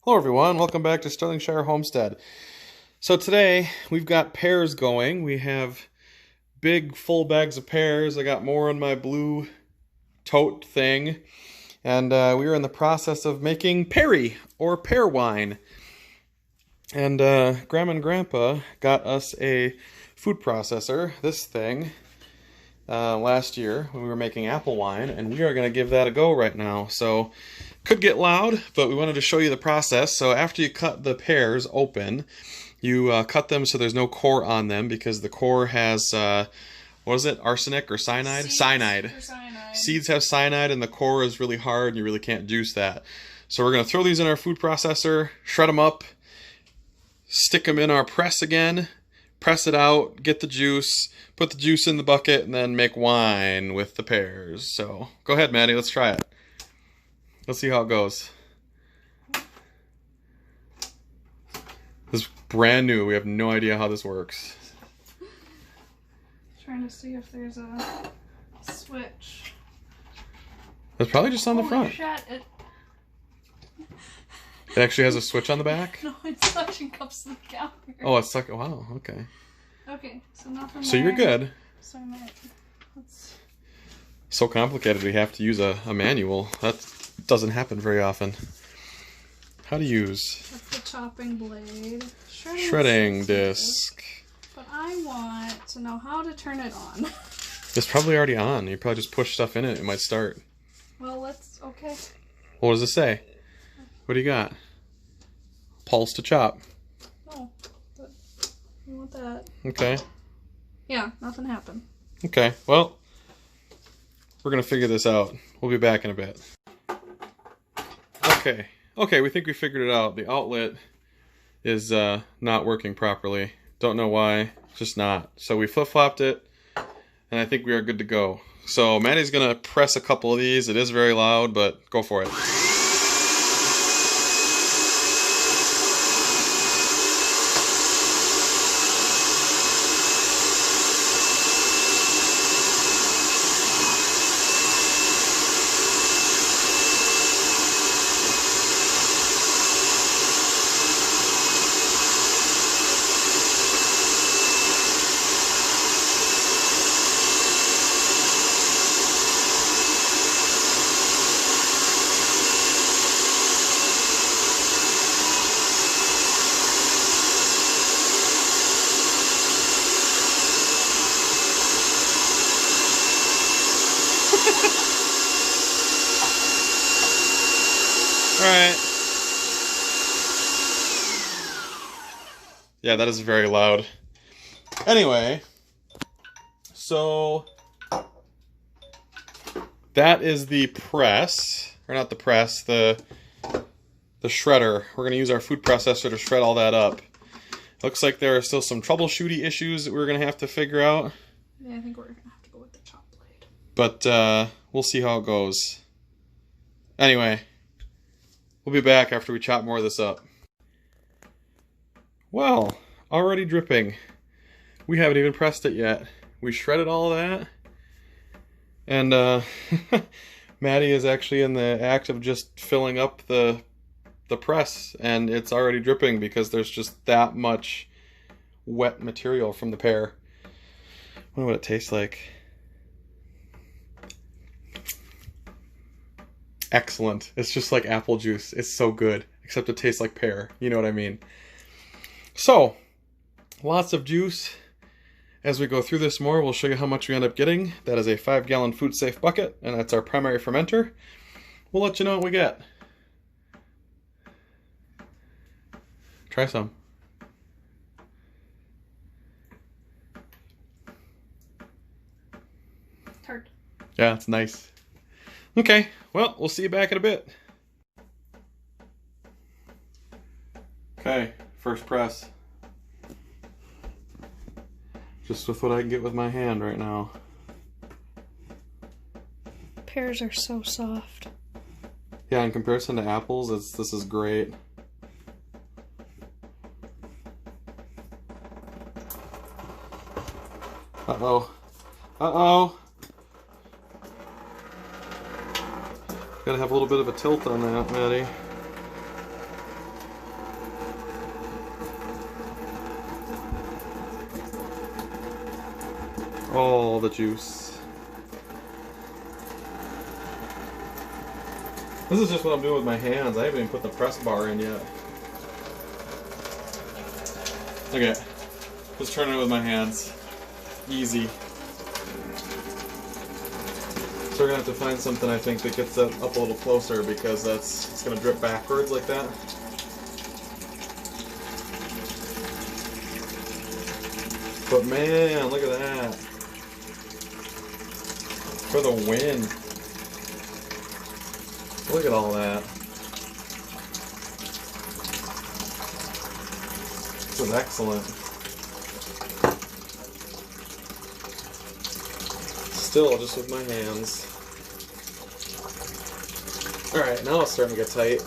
Hello everyone, welcome back to Sterlingshire Homestead. So today we've got pears going. We have big full bags of pears. I got more in my blue tote thing. And we are in the process of making perry or pear wine. And Grandma and Grandpa got us a food processor, this thing, last year when we were making apple wine, and we are going to give that a go right now. So could get loud, but we wanted to show you the process. So after you cut the pears open, you cut them so there's no core on them, because the core has what is it, arsenic or cyanide? Cyanide. Seeds have cyanide, and the core is really hard and you really can't juice that. So we're going to throw these in our food processor, shred them up, stick them in our press again, press it out, get the juice, put the juice in the bucket, and then make wine with the pears. So go ahead, Maddie, let's try it. Let's see how it goes. This is brand new. We have no idea how this works. Trying to see if there's a switch. It's probably just on the front. Shit, It actually has a switch on the back? No, it's suction cups to the counter. Oh, it's like, wow, okay. Okay, so nothing So there. you're good. So let's... So complicated we have to use a manual. That doesn't happen very often. How to use? That's the chopping blade. Shredding disc. But I want to know how to turn it on. It's probably already on. You probably just push stuff in it, it might start. Well, let's... Okay. What does it say? What do you got? Pulse to chop. Oh, but I want that. Okay. Yeah, nothing happened. Okay, well, we're going to figure this out. We'll be back in a bit. Okay, we think we figured it out. The outlet is not working properly. Don't know why, just not. So we flip-flopped it, and I think we are good to go. So Maddie's going to press a couple of these. It is very loud, but go for it. Alright. Yeah, that is very loud. Anyway, so that is the press, or not the press, the shredder. We're going to use our food processor to shred all that up. Looks like there are still some troubleshooty issues that we're going to have to figure out. Yeah, I think we're going to have to go with the chop blade. But we'll see how it goes. Anyway, we'll be back after we chop more of this up. Well, already dripping. We haven't even pressed it yet. We shredded all that. And Maddie is actually in the act of just filling up the press, and it's already dripping because there's just that much wet material from the pear. I wonder what it tastes like. Excellent. It's just like apple juice. It's so good, except it tastes like pear. You know what I mean? So, lots of juice. As we go through this more, we'll show you how much we end up getting. That is a 5-gallon food-safe bucket, and that's our primary fermenter. We'll let you know what we get. Try some. Tart. Yeah, it's nice. Okay, well, we'll see you back in a bit. Okay, first press. Just with what I can get with my hand right now. Pears are so soft. Yeah, in comparison to apples, this is great. Uh-oh. Uh-oh. Gotta have a little bit of a tilt on that, Maddie. All the juice. This is just what I'm doing with my hands. I haven't even put the press bar in yet. Okay, just turning it with my hands. Easy. So we're gonna have to find something, I think, that gets that up a little closer, because it's gonna drip backwards like that. But man, look at that. For the win. Look at all that. This is excellent. Still just with my hands. Alright, now it's starting to get tight.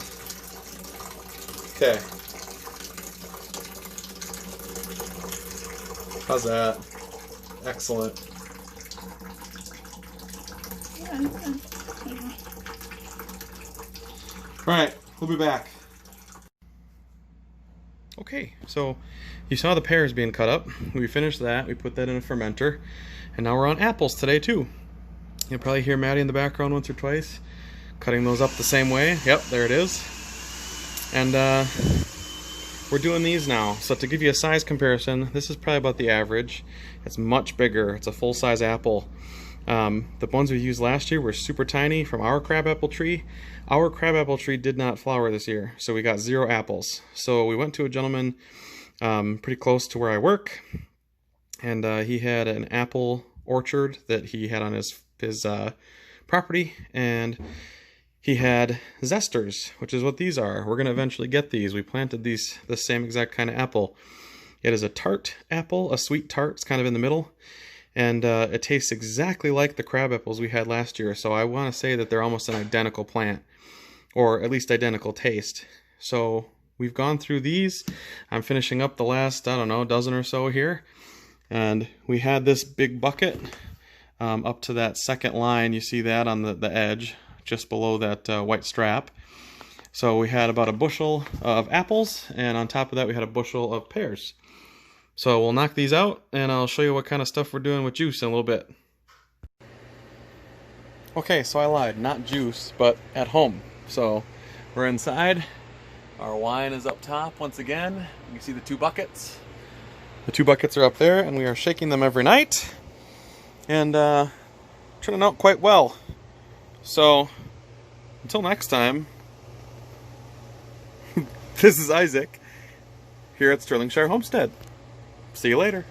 Okay. How's that? Excellent. Alright, we'll be back. Okay, so you saw the pears being cut up. We finished that, we put that in a fermenter, and now we're on apples today too. You'll probably hear Maddie in the background once or twice, cutting those up the same way. Yep, there it is. And we're doing these now. So to give you a size comparison, this is probably about the average. It's much bigger. It's a full-size apple. The ones we used last year were super tiny from our crabapple tree. Our crabapple tree did not flower this year, so we got 0 apples. So we went to a gentleman pretty close to where I work, and he had an apple orchard that he had on his property, and he had zesters, which is what these are. We're going to eventually get these. We planted these, the same exact kind of apple. It is a tart apple, a sweet tart. It's kind of in the middle. And it tastes exactly like the crab apples we had last year. So I want to say that they're almost an identical plant, or at least identical taste. So we've gone through these. I'm finishing up the last, I don't know, dozen or so here. And we had this big bucket up to that second line. You see that on the edge, just below that white strap. So we had about a bushel of apples, and on top of that we had a bushel of pears. So we'll knock these out, and I'll show you what kind of stuff we're doing with juice in a little bit. Okay, so I lied, not juice, but at home. So we're inside, our wine is up top once again. You can see the 2 buckets. The 2 buckets are up there, and we are shaking them every night, and turning out quite well. So until next time, this is Isaac here at Sterlingshire Homestead. See you later.